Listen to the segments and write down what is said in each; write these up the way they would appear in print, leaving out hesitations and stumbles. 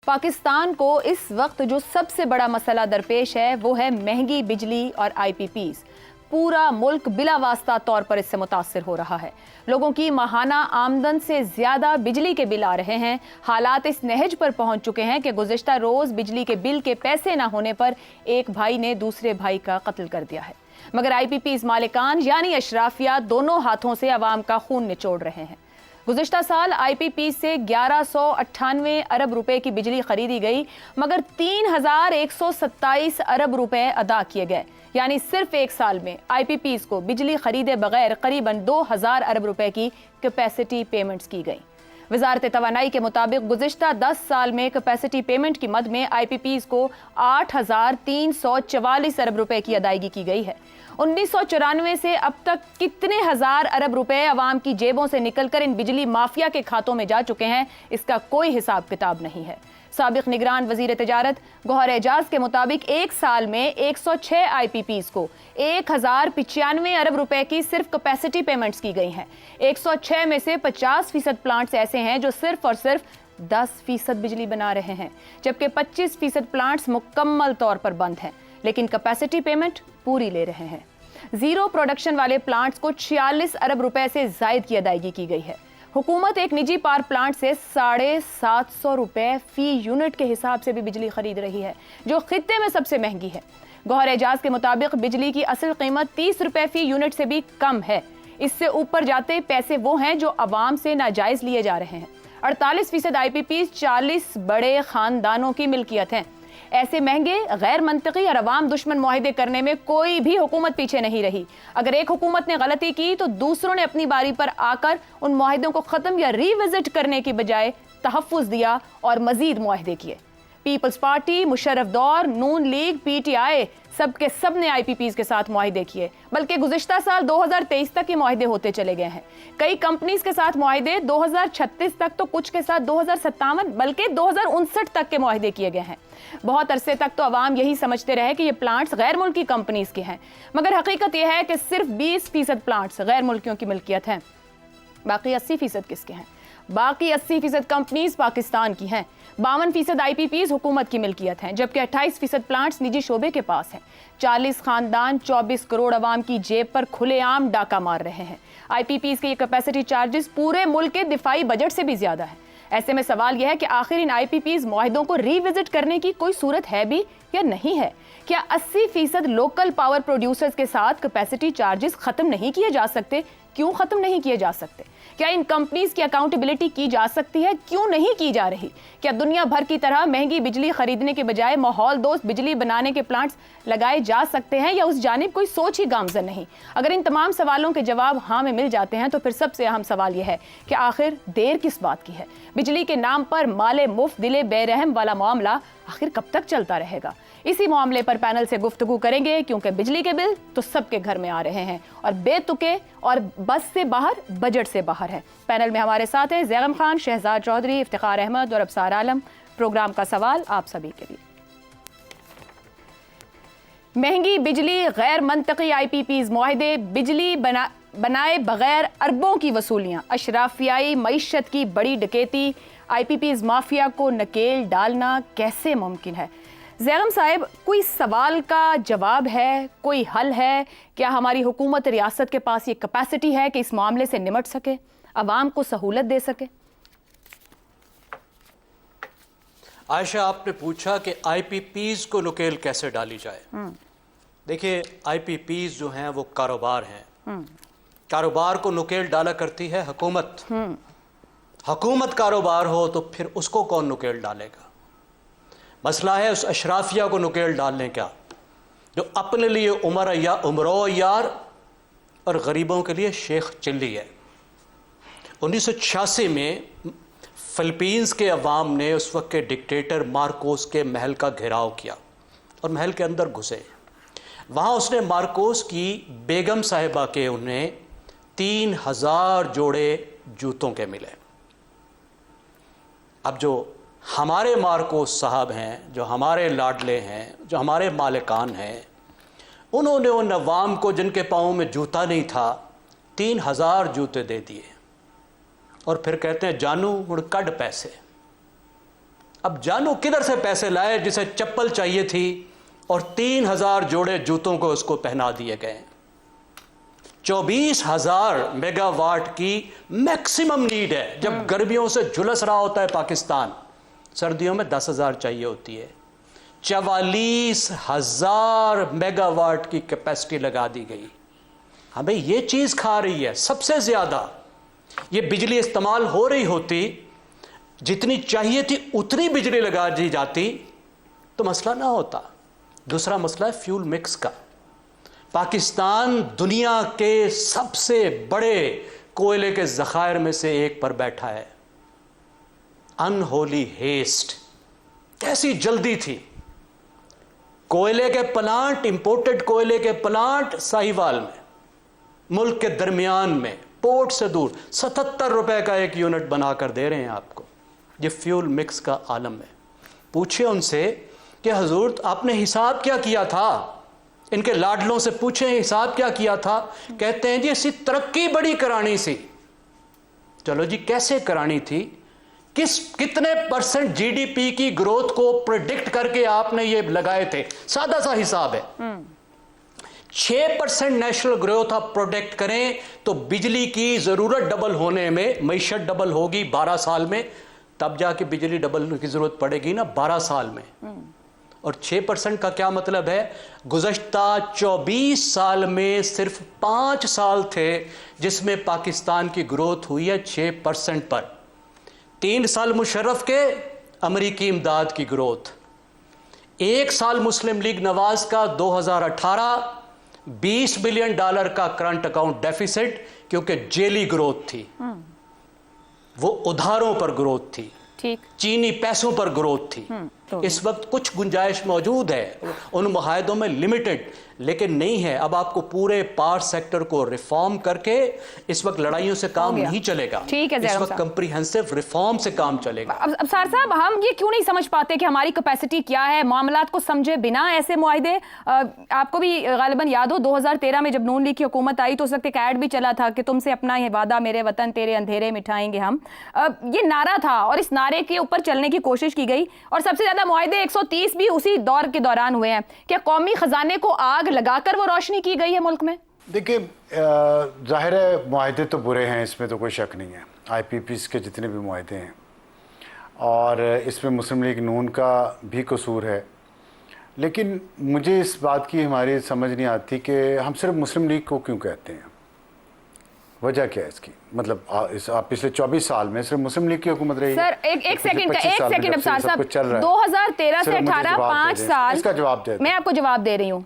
पाकिस्तान को इस वक्त जो सबसे बड़ा मसला दरपेश है वो है महंगी बिजली और IPPs। पूरा मुल्क बिला वास्ता तौर पर इससे मुतासिर हो रहा है। लोगों की माहाना आमदन से ज्यादा बिजली के बिल आ रहे हैं। हालात इस नहज पर पहुंच चुके हैं कि गुज़िश्ता रोज बिजली के बिल के पैसे ना होने पर एक भाई ने दूसरे भाई का कत्ल कर दिया है। मगर IPPs मालिकान यानी अशराफिया दोनों हाथों से अवाम का खून निचोड़ रहे हैं। गुज़िश्ता साल IPP से 1198 अरब रुपए की बिजली खरीदी गई, मगर 3127 अरब रुपए अदा किए गए। यानी सिर्फ एक साल में IPPs को बिजली खरीदे बगैर करीबन 2000 अरब रुपए की कैपेसिटी पेमेंट्स की गई। वजारत तवानाई के मुताबिक गुज़िश्ता 10 साल में कैपेसिटी पेमेंट की मद में IPPs को 8344 अरब रुपए की अदायगी की गई है। 1994 से अब तक कितने हजार अरब रुपए अवाम की जेबों से निकलकर इन बिजली माफिया के खातों में जा चुके हैं, इसका कोई हिसाब किताब नहीं है। साबिक निगरान वजीर तिजारत गौहर एजाज के मुताबिक एक साल में 106 IPPs को 1095 अरब रुपए की सिर्फ कैपेसिटी पेमेंट्स की गई हैं। 106 में से 50% प्लांट्स ऐसे हैं जो सिर्फ और सिर्फ 10% बिजली बना रहे हैं, जबकि 25% प्लांट्स मुकम्मल तौर पर बंद हैं, लेकिन कैपेसिटी पेमेंट पूरी ले रहे हैं। जीरो प्रोडक्शन वाले प्लांट्स को 46 अरब रुपए से जायद की अदायगी की गई है। हुकूमत एक निजी पावर प्लांट से 750 रुपए फी यूनिट के हिसाब से भी बिजली खरीद रही है, जो खित्ते में सबसे महंगी है। गौहर एजाज के मुताबिक बिजली की असल कीमत 30 रुपए फी यूनिट से भी कम है। इससे ऊपर जाते पैसे वो हैं जो अवाम से नाजायज लिए जा रहे हैं। 48% IPPs 40 बड़े खानदानों की मिल्कियत हैं। ऐसे महंगे गैर मंतकी और अवाम दुश्मन मुआहदे करने में कोई भी हुकूमत पीछे नहीं रही। अगर एक हुकूमत ने गलती की तो दूसरों ने अपनी बारी पर आकर उन मुआहदों को खत्म या रिविजिट करने की बजाय तहफ़्फ़ुज़ दिया और मजीद मुआहदे किए। पीपल्स पार्टी, मुशर्रफ दौर, नून लीग, PTI सबके सब ने IPPs के साथ मुआहदे किए, बल्कि गुज़िश्ता साल 2023 तक ये मुआहदे होते चले गए हैं। कई कंपनीज के साथ मुआहदे 2036 तक, तो कुछ के साथ 2057 बल्कि 2059 तक के मुआहदे किए गए हैं। बहुत अरसे तक तो अवाम यही समझते रहे कि ये प्लांट्स गैर मुल्की कंपनीज के हैं, मगर हकीकत यह है कि सिर्फ 20% प्लांट्स गैर मुल्कियों की मिल्कियत हैं। बाकी 80% किसके हैं? बाकी 80% कंपनीज पाकिस्तान की हैं। 52% IPPs हुकूमत की मिल्कियत हैं, जबकि 28% प्लांट्स निजी शोबे के पास हैं। 40 खानदान 24 करोड़ अवाम की जेब पर खुलेआम डाका मार रहे हैं। IPPs के ये कैपेसिटी चार्जेस पूरे मुल्क के दिफाई बजट से भी ज्यादा है। ऐसे में सवाल यह है कि आखिर इन IPPs मुआहिदों को रिविजिट करने की कोई सूरत है भी या नहीं है? क्या 80% लोकल पावर प्रोड्यूसर्स के साथ कैपेसिटी चार्जेस खत्म नहीं किए जा सकते? क्यों खत्म नहीं किए जा सकते? क्या इन कंपनीज की अकाउंटेबिलिटी की जा सकती है? क्यों नहीं की जा रही? क्या दुनिया भर की तरह महंगी बिजली खरीदने के बजाय माहौल दोस्त बिजली बनाने के प्लांट्स लगाए जा सकते हैं, या उस जानिब कोई सोच ही गामजन नहीं? अगर इन तमाम सवालों के जवाब हाँ में मिल जाते हैं तो फिर सबसे अहम सवाल यह है कि आखिर देर किस बात की है? बिजली के नाम पर माले मुफ्त दिले बेरहम वाला मामला आखिर कब तक चलता रहेगा? इसी मामले पर पैनल से गुफ्तगू करेंगे, क्योंकि बिजली के बिल तो सबके घर में आ रहे हैं और बेतुके और बस से बाहर, बजट से बाहर है। पैनल में हमारे साथ हैं ज़ैगम खान, शहजाद चौधरी, इफ्तिखार अहमद और अबसार आलम। प्रोग्राम का सवाल आप सभी के लिए। महंगी बिजली, गैर मंतकी IPPs मुआहदे, बिजली बनाए बगैर अरबों की वसूलियाँ, अशराफियाई मईशत की बड़ी डकैती, IPPs माफिया को नकेल डालना कैसे मुमकिन है? ज़ैगम साहब, कोई सवाल का जवाब है? कोई हल है? क्या हमारी हुकूमत रियासत के पास ये कैपेसिटी है कि इस मामले से निमट सके, अवाम को सहूलत दे सके? आयशा, आपने पूछा कि IPPs को नुकेल कैसे डाली जाए। देखिए, IPPs जो हैं वो कारोबार हैं। कारोबार को नुकेल डाला करती है हुकूमत। हुकूमत कारोबार हो तो फिर उसको कौन नुकेल डालेगा? मसला है उस अशराफिया को नुकेल डालने का जो अपने लिए उमरो यार और गरीबों के लिए शेख चिल्ली है। 1986 में फिलीपींस के अवाम ने उस वक्त के डिक्टेटर मार्कोस के महल का घेराव किया और महल के अंदर घुसे। वहाँ उसने मार्कोस की बेगम साहिबा के उन्हें 3000 जोड़े जूतों के मिले। अब जो हमारे मार्कोस साहब हैं, जो हमारे लाडले हैं, जो हमारे मालिकान हैं, उन्होंने उन अवाम को जिनके पाँव में जूता नहीं था 3000 जूते दे दिए और फिर कहते हैं जानू हुण कड पैसे। अब जानू किधर से पैसे लाए, जिसे चप्पल चाहिए थी और 3000 जोड़े जूतों को उसको पहना दिए गए। 24,000 मेगावाट की मैक्सिमम नीड है। जब गर्मियों से झुलस रहा होता है पाकिस्तान, सर्दियों में 10,000 चाहिए होती है। 44,000 मेगावाट की कैपेसिटी लगा दी गई। हमें ये चीज खा रही है सबसे ज्यादा। ये बिजली इस्तेमाल हो रही होती, जितनी चाहिए थी उतनी बिजली लगा दी जाती तो मसला ना होता। दूसरा मसला है फ्यूल मिक्स का। पाकिस्तान दुनिया के सबसे बड़े कोयले के जखायर में से एक पर बैठा है। अनहोली हेस्ट, कैसी जल्दी थी। कोयले के प्लांट, इंपोर्टेड कोयले के प्लांट साहिवाल में, मुल्क के दरमियान में, पोर्ट से दूर 77 रुपए का एक यूनिट बनाकर दे रहे हैं आपको। ये फ्यूल मिक्स का आलम है। पूछिए उनसे कि हुजूर आपने हिसाब क्या किया था, इनके लाडलों से पूछें हिसाब क्या किया था। कहते हैं जी ऐसी तरक्की बड़ी करानी सी। चलो जी कैसे करानी थी, कितने % जीडीपी की ग्रोथ को प्रिडिक्ट करके आपने ये लगाए थे। सादा सा हिसाब है। 6% नेशनल ग्रोथ आप प्रोडक्ट करें तो बिजली की जरूरत डबल होने में, मईशत डबल होगी 12 साल में, तब जाके बिजली डबल की जरूरत पड़ेगी ना 12 साल में। और 6% का क्या मतलब है, गुज़श्ता 24 साल में सिर्फ 5 साल थे जिसमें पाकिस्तान की ग्रोथ हुई है 6% पर। 3 साल मुशर्रफ के अमरीकी इमदाद की ग्रोथ, 1 साल मुस्लिम लीग नवाज का 2018 $20 बिलियन का करंट अकाउंट डेफिसिट, क्योंकि जेली ग्रोथ थी, वो उधारों पर ग्रोथ थी, ठीक, चीनी पैसों पर ग्रोथ थी। इस वक्त कुछ गुंजाइश मौजूद है, उन मुआहदों में लिमिटेड, लेकिन नहीं है। अब आपको पूरे पावर सेक्टर को रिफॉर्म करके, इस वक्त लड़ाइयों से काम नहीं चलेगा, ठीक है, इस वक्त कंप्रीहेंसिव रिफॉर्म से काम चलेगा। अब सर साहब, हम ये क्यों नहीं समझ पाते कि हमारी कैपेसिटी क्या है, मामलात को समझे बिना ऐसे मुआहदे। आपको भी गालिबन याद हो 2013 में जब नून लीग की हुकूमत आई तो उस वक्त एक ऐड भी चला था कि तुमसे अपना ये वादा मेरे वतन तेरे अंधेरे मिटाएंगे हम। ये नारा था और इस नारे के ऊपर चलने की कोशिश की गई और सबसे ज्यादा मुआहदे 130 भी उसी दौर के दौरान हुए हैं। क्या कौमी खजाने को आग लगाकर वो रोशनी की गई है मुल्क में? देखिए, जाहिर है मुआहदे तो बुरे हैं, इसमें तो कोई शक नहीं है। IPPs के जितने भी मुआहदे हैं, और इसमें मुस्लिम लीग नून का भी कसूर है। लेकिन मुझे इस बात की हमारी समझ नहीं आती कि हम सिर्फ मुस्लिम लीग को क्यों कहते हैं। वजह क्या है इसकी? मतलब पिछले 24 साल में सिर्फ मुस्लिम लीग की हुकूमत रही। सर एक सेकंड अफसार साहब, 2013 से 18 5 साल, इसका जवाब दे, मैं आपको जवाब दे रही हूँ।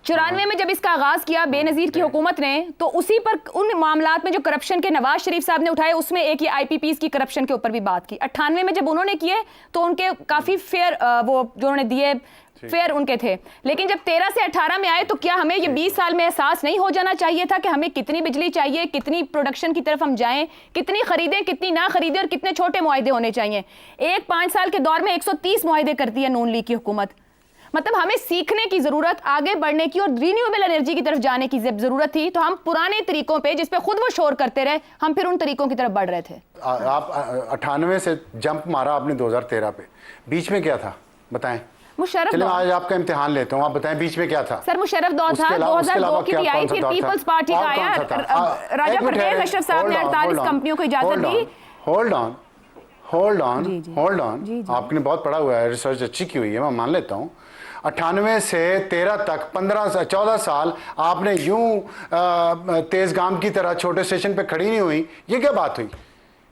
94 में जब इसका आगाज किया बेनजीर की हुकूमत ने, तो उसी पर उन मामलात में जो करप्शन के नवाज शरीफ साहब ने उठाए, उसमें एक ये IPPs की करप्शन के ऊपर भी बात की। 98 में जब उन्होंने किए तो उनके काफी फेयर, वो जो उन्होंने दिए फेयर उनके थे। लेकिन जब 13 से 18 में आए तो क्या हमें ये 20 साल में एहसास नहीं हो जाना चाहिए था कि हमें कितनी बिजली चाहिए, कितनी प्रोडक्शन की तरफ हम जाएं, कितनी खरीदें, कितनी ना खरीदें और कितने छोटे मुआहदे होने चाहिए। 5 साल के दौर में 130 मुआहदे करती है नून लीग की हुकूमत। मतलब हमें सीखने की जरूरत, आगे बढ़ने की और रिन्यूएबल एनर्जी की तरफ जाने की जरूरत थी। तो हम पुराने तरीकों पे, जिस पे खुद वो शोर करते रहे, हम फिर उन तरीकों की तरफ बढ़ रहे थे। आप 98 से जंप मारा आपने 2013 पे, बीच में क्या था बताएं? मुशर्रफ, चलिए आज आपका इम्तिहान लेता हूँ, आप बताएं बीच में क्या था? सर मुशर्रफ दौर था, 2002 की पीआई थी, पीपल्स पार्टी का आया, राजा परवेज अशरफ साहब ने 48 कंपनियों को इजाजत दी। होल्ड ऑन, आपने बहुत पढ़ा हुआ है, रिसर्च अच्छी की हुई है, मैं मान लेता हूँ। 98 से 13 तक 14 साल आपने यूं तेजगाम की तरह छोटे स्टेशन पे खड़ी नहीं हुई, ये क्या बात हुई?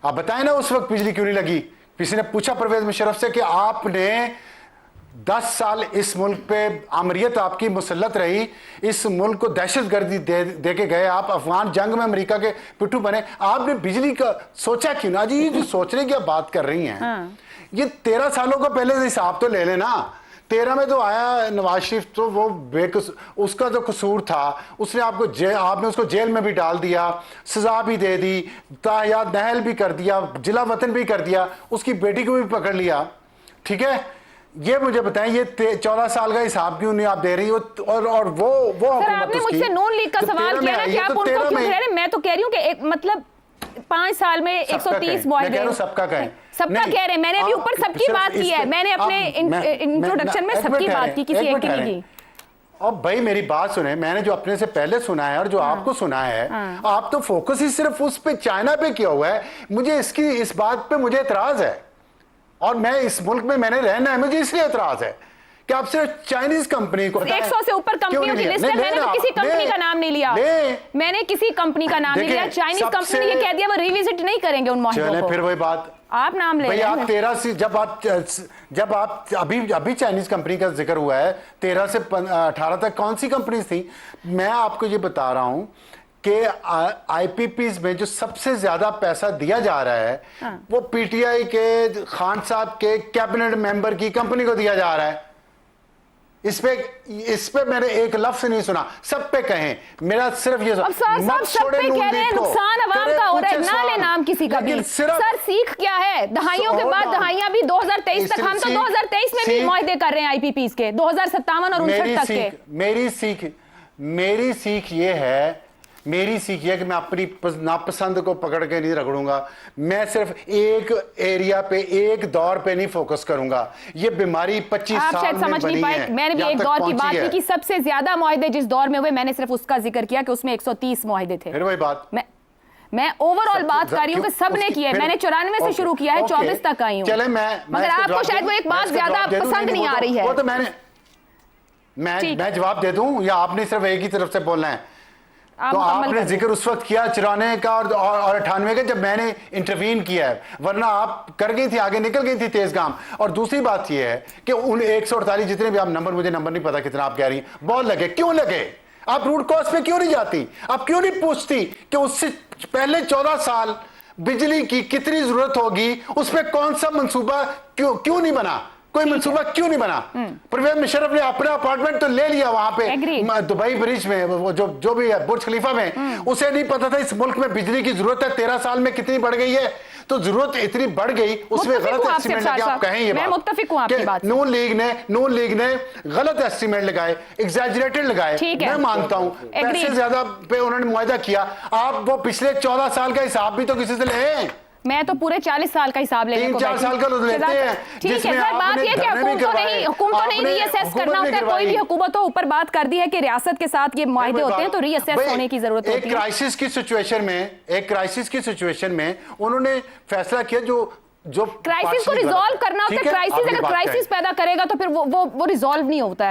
आप बताएं ना, उस वक्त बिजली क्यों नहीं लगी? किसी ने पूछा परवेज मुशर्रफ से कि आपने 10 साल इस मुल्क पे आमरीत आपकी मुसल्लत रही, इस मुल्क को दहशतगर्दी दे के गए, आप अफगान जंग में अमेरिका के पिट्ठू बने, आपने बिजली का सोचा क्यों ना? जी जो सोचने की बात कर रही हैं, ये 13 सालों का पहले हिसाब तो ले लेना। 13 में तो आया नवाज शरीफ, तो वो उसका जो कसूर था, उसने आपने उसको जेल में भी डाल दिया, सजा भी दे दी, तायात नहल भी कर दिया, जिला वतन भी कर दिया, उसकी बेटी को भी पकड़ लिया। ठीक है, ये मुझे बताएं, ये 14 साल का हिसाब क्यों नहीं आप दे रही हो? और वो सर, आपने मुझसे नून लीग का सवाल किया ना कि आप उनको क्यों कह रहे हैं? मैं तो कह रही हूँ कि एक मतलब 5 साल में 130 मुआहदे। सबका कहें, सबका कह रहे हैं, मैंने भी ऊपर सबकी बात की है, मैंने अपने इंट्रोडक्शन में सबकी बात की, किसी एक की नहीं की। अब भाई मेरी बात सुने, मैंने जो अपने से पहले सुना है और जो आपको सुना है, आप तो फोकस ही सिर्फ उस पे, चाइना पे किया हुआ है। मुझे इस बात पे मुझे एतराज है, और मैं इस मुल्क में मैंने रहना है, मुझे इसलिए एतराज है कि आप सिर्फ चाइनीज कंपनी को 100 से ऊपर कंपनियों की लिस्ट है, मैंने तो किसी कंपनी का नाम नहीं लिया, मैंने किसी कंपनी का नाम नहीं लिया। चाइनीज कंपनी ने कह दिया वो रिविजिट नहीं करेंगे उन मुआहदों को। फिर वही बात, आप नाम ले रहे हैं। आप 13 से जब आप अभी चाइनीज कंपनी का जिक्र हुआ है, 13 से 18 तक कौन सी कंपनीज थी? मैं आपको ये बता रहा हूं कि आईपीपीज में जो सबसे ज्यादा पैसा दिया जा रहा है वो पीटीआई के खान साहब के कैबिनेट मेंबर की कंपनी को दिया जा रहा है। इस पे मैंने एक लफ्ज नहीं सुना, सब पे कहें, मेरा सिर्फ ये अब सब पे कह रहे हैं नुकसान अवाम का हो रहा है, ना ले नाम किसी का भी। सर सीख क्या है? दहाइयों के बाद दहाइयां भी 2023 तक, हम तो 2023 में भी मुआहदे कर रहे हैं आईपीपीज के, 2057 और 59 तक के। मेरी सीख ये है कि मैं अपनी नापसंद को पकड़ के नहीं रगड़ूंगा। मैं सिर्फ एक एरिया पे, एक दौर पे नहीं फोकस करूंगा। ये बीमारी 25 साल में समझ नहीं पाए। मैंने भी एक दौर की बात की कि सबसे ज्यादा मुआहदे जिस दौर में हुए, मैंने सिर्फ उसका जिक्र किया कि उसमें 130 मुआहदे थे। फिर वही बात, मैं ओवरऑल बात कर रही हूँ कि सबने किए। मैंने 94 से शुरू किया है, 24 तक आई हूँ। चले, मगर आपको शायद वो एक बात ज्यादा पसंद नहीं आ रही है। वो तो मैं जवाब दे दूं या आपने सिर्फ एक ही तरफ से बोलना है? तो आपने जिक्र उस वक्त किया 94 का और 98 का जब मैंने इंटरवीन किया है, वरना आप कर गई थी, आगे निकल गई थी तेजगाम। और दूसरी बात यह है कि उन 148 जितने भी आप मुझे नंबर नहीं पता कितना आप कह रही हैं, बहुत लगे, क्यों लगे? आप रूट कॉज पे क्यों नहीं जाती? आप क्यों नहीं पूछती कि उससे पहले 14 साल बिजली की कितनी जरूरत होगी, उस पर कौन सा मंसूबा क्यों नहीं बना? कोई मंसूबा क्यों नहीं बना? परवेज मुशर्रफ ने अपना अपार्टमेंट तो ले लिया वहां पे दुबई ब्रिज में, वो जो भी है बुर्ज खलीफा में, उसे नहीं पता था इस मुल्क में बिजली की जरूरत है 13 साल में कितनी बढ़ गई है। तो जरूरत इतनी बढ़ गई, उसमें गलत एस्टीमेट लगे। आप कहें ये मैं मुत्तफिक हूं आपकी बात से। नून लीग ने गलत एस्टीमेट लगाए, एग्जैजरेटेड लगाए, मैं मानता हूं। पैसे ज्यादा पे उन्होंने मुआहदा किया। आप वो पिछले 14 साल का हिसाब भी तो किसी से ले। मैं तो पूरे 40 साल का हिसाब लेने को 3-4 साल का लेते हैं। ठीक है सर, बात ये कि हुकूमतों ने रीअसेस करना होता है। कोई भी हुकूमत हो, ऊपर बात कर दी है कि रियासत के साथ ये मुआहदे होते हैं तो रीअसेस होने की जरूरत होती है। एक क्राइसिस की सिचुएशन में उन्होंने फैसला किया जो क्राइसिस को रिजॉल्व करना होता है। क्राइसिस अगर क्राइसिस पैदा करेगा तो फिर वो रिजॉल्व नहीं होता है।